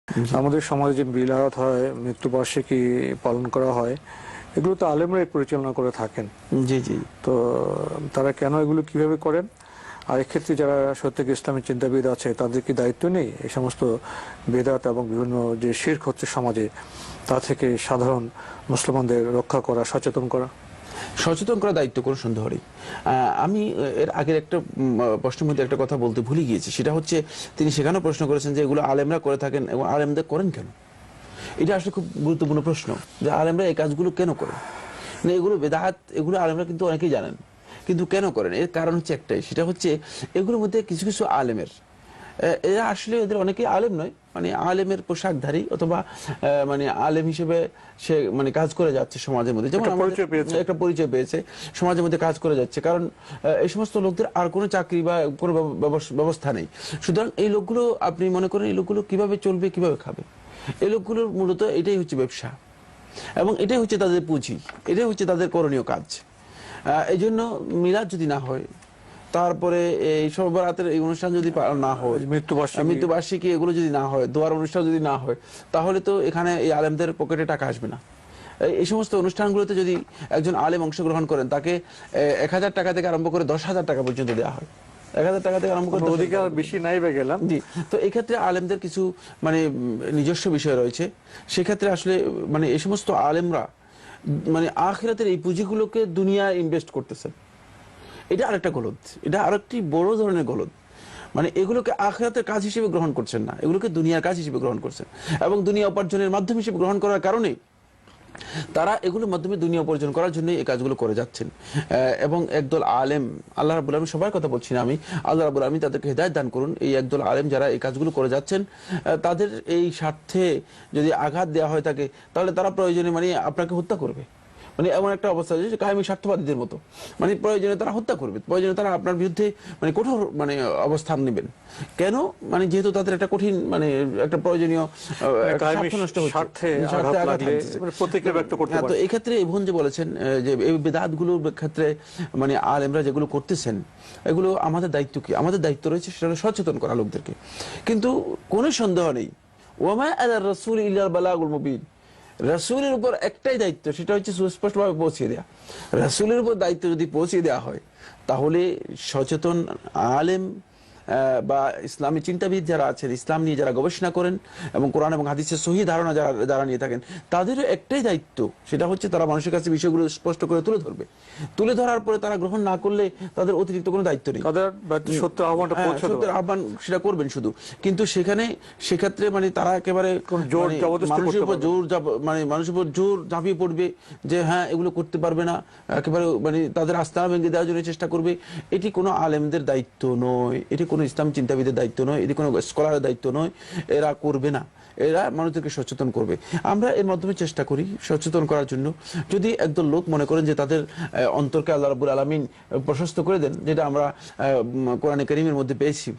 আমাদের সমাজে যে বিলাত হয়, মৃত্যুবার্ষিকী পালন করা হয়, এগুলো তো আলেমরাই পরিচালনা করে থাকেন। জি জি। তো তারা কেন এগুলো কিভাবে করেন, আর এক্ষেত্রে যারা সত্যি ইসলামী চিন্তাবিদ আছে তাদের কি দায়িত্ব নেই এই সমস্ত বেদাত এবং বিভিন্ন যে শিরক হচ্ছে সমাজে তা থেকে সাধারণ মুসলমানদের রক্ষা করা, সচেতন করা? সচেতন করার দায়িত্ব কোনো সন্দেহ নেই। আমি এর আগের একটা প্রশ্নের মধ্যে একটা কথা বলতে ভুলে গিয়েছি, সেটা হচ্ছে তিনি সেখানেও প্রশ্ন করেছেন যে এগুলো আলেমরা করে থাকেন এবং আলেমদের করেন কেন। এটা আসলে খুব গুরুত্বপূর্ণ প্রশ্ন যে আলেমরা এই কাজগুলো কেন করেন। না, এগুলো বেদাত, এগুলো আলেমরা কিন্তু অনেকেই জানেন, কিন্তু কেন করেন এর কারণ হচ্ছে একটাই, সেটা হচ্ছে এগুলোর মধ্যে কিছু কিছু আলেমের, এরা আসলে এদের অনেকেই আলেম নয়, মানে আলেমের পোশাকধারী অথবা মানে আলেম হিসেবে সে মানে কাজ করে যাচ্ছে সমাজের মধ্যে, যেমন একটা পরিচয় পেয়েছে, সমাজের মধ্যে কাজ করে যাচ্ছে, কারণ এই সমস্ত লোকদের আর কোনো চাকরি বা কোনো ব্যবস্থা নেই। সুতরাং এই লোকগুলো আপনি মনে করেন এই লোকগুলো কিভাবে চলবে, কিভাবে খাবে, এই লোকগুলোর মূলত এটাই হচ্ছে ব্যবসা এবং এটাই হচ্ছে তাদের পুঁজি, এটাই হচ্ছে তাদের করণীয় কাজ। এই জন্য মিলাদ যদি না হয়, তারপরে এই শবে বরাতের এই অনুষ্ঠান যদি না হয়, মৃত্যুবার্ষিকী এগুলো যদি না হয়, দোয়ার অনুষ্ঠান যদি না হয়, তাহলে তো এখানে এই আলেমদের পকেটে টাকা আসবে না। এই সমস্ত অনুষ্ঠানগুলোতে যদি একজন আলেম অংশগ্রহণ করেন, তাকে 1000 টাকা থেকে আরম্ভ করে 10,000 টাকা পর্যন্ত দেওয়া হয়। 1000 টাকা থেকে আরম্ভ করে অধিকার বেশি নাই বা গেলাম। জি। তো এই ক্ষেত্রে আলেমদের কিছু মানে নিজস্ব বিষয় রয়েছে, সেক্ষেত্রে আসলে মানে এই সমস্ত আলেমরা মানে আখিরাতের এই পুঁজিগুলোকে দুনিয়ায় ইনভেস্ট করতেছেন। এটা আরেকটা গলদ, এটা আরেকটি বড় ধরনের গলদ। মানে এগুলোকে আখিরাতের কাজ হিসেবে গ্রহণ করছেন না, এগুলোকে দুনিয়ার কাজ হিসেবে গ্রহণ করছেন এবং দুনিয়া উপার্জনের মাধ্যম হিসেবে গ্রহণ করার কারণে তারা এগুলোর মাধ্যমে দুনিয়া উপার্জন করার জন্য এই কাজগুলো করে যাচ্ছেন। এবং একদল আলেম, আল্লাহ রাব্বুল আলামিন, সবার কথা বলছি না আমি, আল্লাহ রাব্বুল আলামিন তাদেরকে হেদায়েত দান করুন, এই একদল আলেম যারা এই কাজগুলো করে যাচ্ছেন, তাদের এই স্বার্থে যদি আঘাত দেওয়া হয় থাকে, তাহলে তারা প্রয়োজনে মানে আপনাকে হত্যা করবে। মানে এমন একটা অবস্থা যে কায়েমি স্বার্থবাদীদের মতো, মানে প্রয়োজনে তারা হত্যা করবে, প্রয়োজনে তারা আপনার বিরুদ্ধে মানে কঠোর মানে অবস্থান নেবেন। কেন? মানে যেহেতু তাদের একটা কঠিন মানে একটা প্রয়োজনীয় নষ্ট হচ্ছে, তো এই ক্ষেত্রে ইবন যে বলেছেন যে এই বিদআতগুলোর ক্ষেত্রে মানে আলেমরা যেগুলো করতেছেন, এগুলো আমাদের দায়িত্ব কি? আমাদের দায়িত্ব রয়েছে সেটা সচেতন করা লোকদেরকে। কিন্তু কোনো সন্দেহ নেই, ওয়ামা আলার রাসূল ইল্লাল বালাগুল মুবিন, রাসূলের উপর একটাই দায়িত্ব, সেটা হচ্ছে সুস্পষ্টভাবে পৌঁছে দেওয়া। রাসূলের উপর দায়িত্ব যদি পৌঁছে দেওয়া হয়, তাহলে সচেতন আলেম বা ইসলামী চিন্তাবিদ যারা আছেন, ইসলাম নিয়ে যারা গবেষণা করেন এবং কোরআন এবং হাদিসের সহি ধারণা যারা নিয়ে থাকেন, তাদেরও একটাই দায়িত্ব, সেটা হচ্ছে তারা মানুষের কাছে বিষয়গুলো স্পষ্ট করে তুলে ধরবে। তুলে ধরার পরে তারা গ্রহণ না করলে তাদের অতিরিক্ত কোনো দায়িত্ব নেই, সত্যের আহ্বান সেটা করবেন শুধু। কিন্তু সেক্ষেত্রে মানে তারা একেবারে মানুষের উপর জোর ঝাঁপিয়ে পড়বে যে হ্যাঁ এগুলো করতে পারবে না, একেবারে মানে তাদের আস্থা ভেঙে দেওয়ার জন্য চেষ্টা করবে। এটি কোনো আলেমদের দায়িত্ব নয়, এটি কোনো ইসলাম চিন্তাবিদের দায়িত্ব নয়, এটি কোনো স্কলারের দায়িত্ব নয়। এরা করবে না, এরা মানুষদেরকে সচেতন করবে। আমরা এর মাধ্যমে চেষ্টা করি সচেতন করার জন্য। যদি একদল লোক মনে করেন যে তাদের অন্তরকে আল্লাহ রাব্বুল আলামিন প্রশস্ত করে দেন, যেটা আমরা কোরআনে কারীমের মধ্যে পেয়েছি,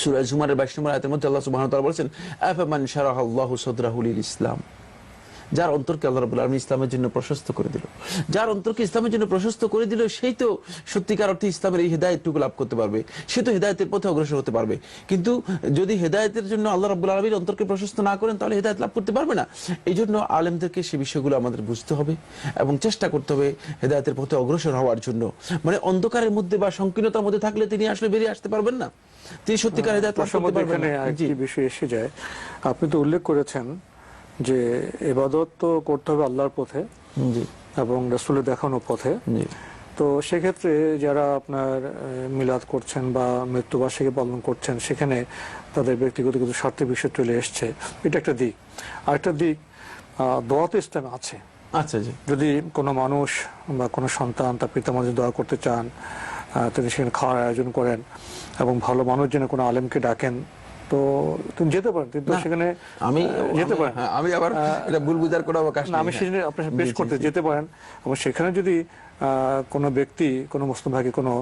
সূরা জুমারের 22 নম্বর আয়াতের মধ্যে আল্লাহ সুবহানাহু ওয়া তাআলা বলেছেন, আফামান শারাহাল্লাহু সাদরাহু লিল ইসলাম, যার অন্তরকে আল্লাহ রাব্বুল আলামিন ইসলামের জন্য প্রশস্ত করে দিল, যার অন্তরকে ইসলামের জন্য প্রশস্ত করে দিল, সেই তো সত্যিকার অর্থে ইসলামের এই হেদায়েতটুকু লাভ করতে পারবে, সে তো হেদায়েতের পথে অগ্রসর হতে পারবে। কিন্তু যদি হেদায়েতের জন্য আল্লাহ রাব্বুল আলামিন অন্তরকে প্রশস্ত না করেন, তাহলে হেদায়েত লাভ করতে পারবে না। এই জন্য আলেমদেরকে সেই বিষয়গুলো আমাদের বুঝতে হবে এবং চেষ্টা করতে হবে হেদায়েতের পথে অগ্রসর হওয়ার জন্য। মানে অন্ধকারের মধ্যে বা সংকীর্ণতার মধ্যে থাকলে তিনি আসলে বেরিয়ে আসতে পারবেন না, তিনি সত্যিকার হেদায়েত লাভ করতে পারবেন না। একটি বিষয় এসে যায়, আপনি তো উল্লেখ করেছেন যে ইবাদত তো করতে হবে আল্লাহর পথে এবং রাসূলের দেখানো পথে। তো সেক্ষেত্রে যারা আপনার মিলাদ করছেন বা মৃত্যুবার্ষিকী পালন করছেন, সেখানে তাদের ব্যক্তিগত কিছু স্বার্থের বিষয় চলে এসছে, এটা একটা দিক। আরেকটা দিক, দোয়া তো ইসলামে আছে। আচ্ছা, যদি কোনো মানুষ বা কোনো সন্তান তার পিতামাতা দোয়া করতে চান, তিনি সেখানে খাওয়ার আয়োজন করেন এবং ভালো মানুষ যেন কোনো আলেমকে ডাকেন, তো তুমি যেতে পারেন, কিন্তু সেখানে আমি যেতে পারেন। আমি আবার এটা ভুল বুঝার কোনো অবকাশ নেই, আমি সেখানে আপনার পেশ করতে যেতে পারেন এবং সেখানে যদি কোনো ব্যক্তি কোনো মুসলিম ভাইকে কোনো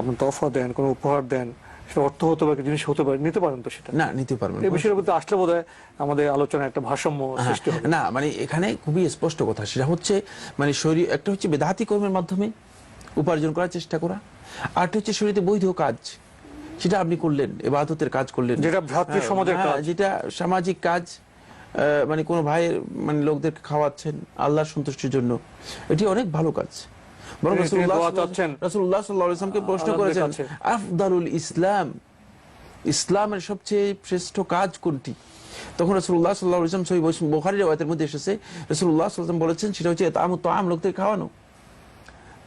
আপনি তোহফা দেন, কোনো উপহার দেন, সেটা অর্থ হতে পারে, জিনিস হতে পারে, নিতে পারেন তো সেটা? না, নিতে পারবেন। এই বিষয়ের মধ্যে আসলে বোধহয় আমাদের আলোচনায় একটা ভারসাম্য সৃষ্টি হবে। না, মানে এখানে খুবই স্পষ্ট কথা, সেটা হচ্ছে মানে শরীর একটা হচ্ছে বেদাতি কর্মের মাধ্যমে উপার্জন করার চেষ্টা করা, আর একটা হচ্ছে শরীয়তে বৈধ কাজ, সেটা আপনি করলেন, ইবাদতের কাজ করলেন, যেটা ভ্রাতৃ সমাজের কাজ, যেটা সামাজিক কাজ, মানে কোনো ভাইয়ের মানে লোকদেরকে খাওয়াচ্ছেন আল্লাহর সন্তুষ্টির জন্য, এটি অনেক ভালো কাজ। বরং রাসূলুল্লাহ সাল্লাল্লাহু আলাইহি ওয়াসাল্লামকে প্রশ্ন করেছেন আফদালুল ইসলাম, ইসলামের সবচেয়ে শ্রেষ্ঠ কাজ কোনটি? তখন রাসূলুল্লাহ সাল্লাল্লাহু আলাইহি ওয়াসাল্লাম সহিহ বুখারীর riwayat-এর মধ্যে এসেছে, রাসূলুল্লাহ সাল্লাল্লাহু আলাইহি ওয়াসাল্লাম বলেছেন সেটা হচ্ছে ইতআমুত তাআম, লোকদের খাওয়ানো।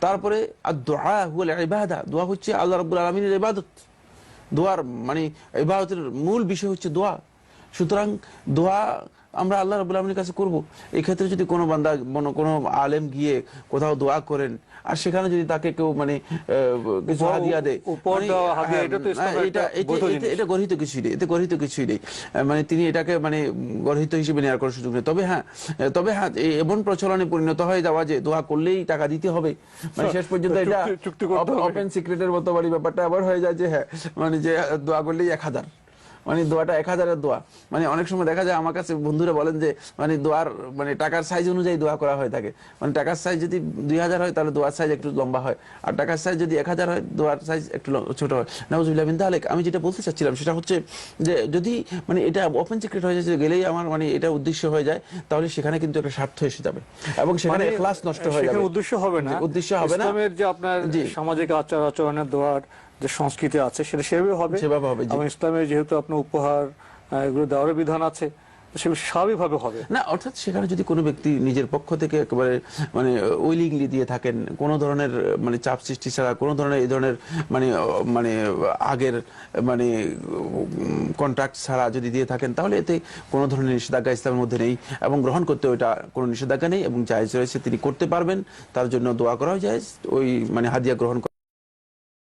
তারপরে আদ-দুআ হুয়াল ইবাদা, দোয়া হচ্ছে আল্লাহ রাব্বুল আলামিনের ইবাদত। দোয়ার মানে ইবাদতের মূল বিষয় হচ্ছে দোয়া। সুতরাং দোয়া আমরা আল্লাহ রাব্বুল আলামিনের কাছে করব। এই ক্ষেত্রে যদি কোনো বান্দা কোনো আলেম গিয়ে কোথাও দোয়া করেন আর সেখানে যদি তাকে কেউ মানে কিছু হাদিয়া দেয়, এটা গর্হিত কিছুই নেই, এতে গর্হিত কিছুই নেই, মানে তিনি এটাকে মানে গর্হিত হিসেবে নেওয়ার কোনো সুযোগ নেই। তবে হ্যাঁ এমন প্রচলনে পরিণত হয়ে যাওয়া যে দোয়া করলেই টাকা দিতে হবে, মানে শেষ পর্যন্ত এটা ওপেন সিক্রেটের মতো বাড়ি ব্যাপারটা আবার হয়ে যায় যে হ্যাঁ মানে যে দোয়া করলেই 1000, মানে দোয়াটা 1000-এর দোয়া। মানে অনেক সময় দেখা যায় আমার কাছে বন্ধুরা বলেন যে মানে দোয়ার মানে টাকার সাইজ অনুযায়ী দোয়া করা হয়ে থাকে। মানে টাকার সাইজ যদি 2000 হয় তাহলে দোয়ার সাইজ একটু লম্বা হয়, আর টাকার সাইজ যদি 1000 হয় দোয়ার সাইজ একটু ছোট হয়। নাউজুবিল্লাহ মিন যালিক। আমি যেটা বলতে চাচ্ছিলাম সেটা হচ্ছে যে যদি মানে এটা ওপেন সিক্রেট হয়ে যায়, গেলেই আমার মানে এটা উদ্দেশ্য হয়ে যায়, তাহলে সেখানে কিন্তু একটা স্বার্থ এসে যাবে এবং সেখানে ইখলাস নষ্ট হয়ে যাবে। উদ্দেশ্য হবে না, উদ্দেশ্য হবে না। ইসলামের যে আপনার সামাজিক আচার আচরণের দোয়ার যে সংস্কৃতি আছে সেটা সেভাবে হবে। এবং ইসলামের যেহেতু আপনার উপহার এগুলো দেওয়ার বিধান আছে, সেগুলো স্বাভাবিকভাবে হবে না। অর্থাৎ সেখানে যদি কোনো ব্যক্তি নিজের পক্ষ থেকে একেবারে মানে উইলিংলি দিয়ে থাকেন, কোনো ধরনের মানে চাপ সৃষ্টি ছাড়া, কোনো ধরনের এই ধরনের মানে মানে আগের মানে কন্ট্রাক্ট ছাড়া যদি দিয়ে থাকেন, তাহলে এতে কোনো ধরনের নিষেধাজ্ঞা ইসলামের মধ্যে নেই এবং গ্রহণ করতে ওইটা কোনো নিষেধাজ্ঞা নেই এবং জায়েজ রয়েছে, তিনি করতে পারবেন, তার জন্য দোয়া করাও জায়েজ, ওই মানে হাদিয়া গ্রহণ